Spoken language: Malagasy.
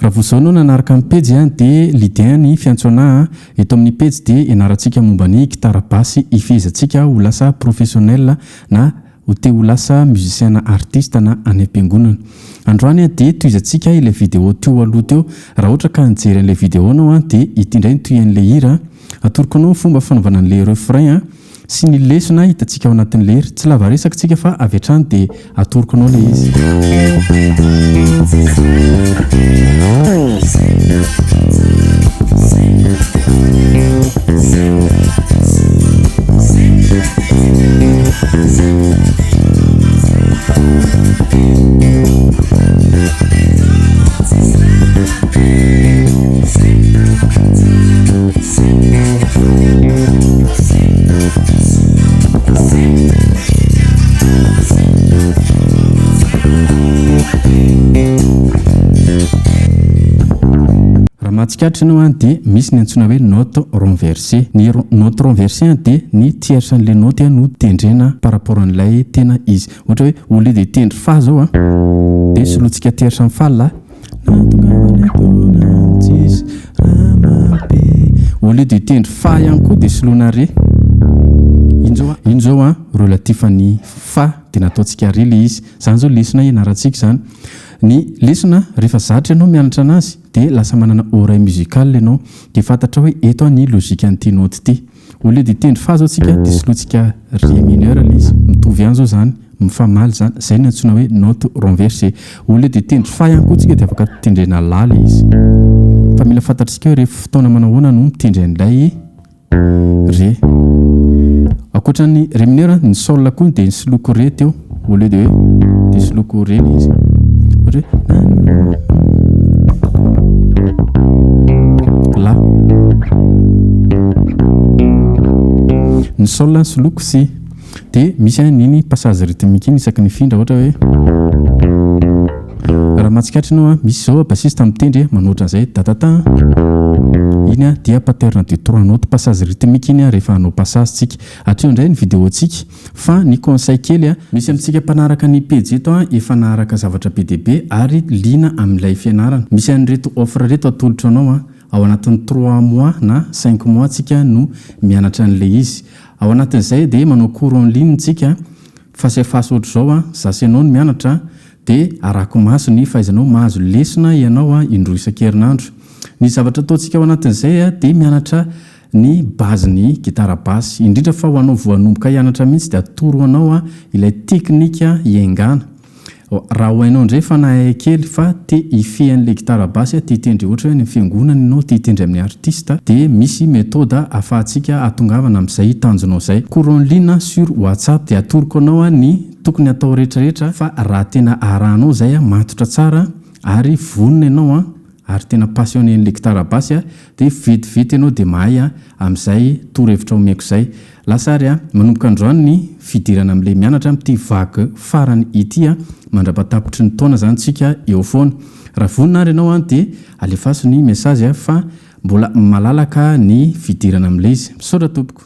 raha vao zao anao nanaraka amin'ny pejy dia lidin ny fiantsoana eto amin'ny pejy dia ianarantsika momba ny gitara basy ifehezantsika ho lasa professionnel na ho te ho lasa musicien artiste na any am-piangonana. Androany dia toizantsika ilay vidéo teo aloha teo. Raha ohatra ka nijery an'ilay vidéo anao dia ity indray ny tohan'ilay hira. Atoroko anao fomba fanaovana an'ilay refrain sy ny lesona hitantsika ao anatin'ilay hira. Tsy lava resaka tsika fa avy hatrany dia atoroko anao ilay izy. Raha matsikatra ianao dia misy ny antsoina hoe note renversée. Ny note renversée dia ny tiersan'ilay note no tendrena par rapport an'ilay tena izy. Ohatra hoe au lieu de tendre fa zao dia soloantsika tiersan'ny fa la. Au lieu de tendre fa ihany koa dia soloana re. Iny zao relatif ny fa dia nataontsika re ilay izy. Zany zao lesona ianarantsika zany. Ny lesona rehefa zatra ianao mianatra anazy dia lasa manana oreille musicale ianao dia fantatra hoe eto ny logika an'ity note ity. Au lieu de tendre fa zao tsika dia soloantsika ré mineur ilay izy. Mitovy ihany zao zany, mifamaly zany. Zay ny antsoina hoe note renversée. Au lieu de tendre fa ihany koa tsika dia afaka tendrena la ilay izy. Fa mila fantatritsika hoe rehefa fotoana manahoana no mitendry an'ilay ré. Ankoatran'ny ré mineur ny sol koa dia ny soloko ré teo. Au lieu de dia soloko ré ilay izy. La ny sol ny soloko si dia misy niny passage rythmique iny isaky ny findra ohatra hoe raha matsikatra ianao misy zao bassiste mitendry manoatra an'izay tatata iny dia pattern de 3 notes passage rythmique iny rehefa hanao passage tsika. Hatreo indray ny vidéo tsika fa ny conseil kely misy amintsika mpanaraka ny pejy eto efa naharaka zavatra be dia be ary liana amin'ilay fianarana. Misy an'ireto offre reto atolotra anao ao anatin'ny 3 mois na 5 mois tsika no mianatra an'ilay izy. Ao anatin'izay dia manao cours en ligne tsika face à face ohatra zao zasy ianao no mianatra dia arako maso ny fahaizanao mahazo lesona ianao indroa isan-kerinandro. Ny zavatra ataontsika ao anatin'izay dia mianatra ny base ny gitara basy indrindra fa ho anao voanomboka hianatra mihitsy dia atoro anao ilay teknika hiaingana. Raha ho hainao indray fa nahay kely fa te ifehan'ilay gitara basy te hitendry ohatra hoe ny fiangonana ianao te hitendry amin'ny artiste dia misy méthode ahafahantsika atongavana amin'izay tanjonao izay. Cours en ligne sur WhatsApp dia atoroko anao ny tokony atao rehetrarehetra fa raha tena arahanao izay matotra tsara ary vonona ianao ary tena passionné an'ilay gitara basy dia vetivety ianao dia mahay amin'izay torohevitra omeko izay. Lasary manomboka androany ny fidirana amin'ilay mianatra amin'ity vague farany ity mandrapatapitry ny taona zany tsika eo foana. Raha vonina ary ianao dia alefaso ny message fa mbola malalaka ny fidirana amin'ilay izy. Misaotra tompoko.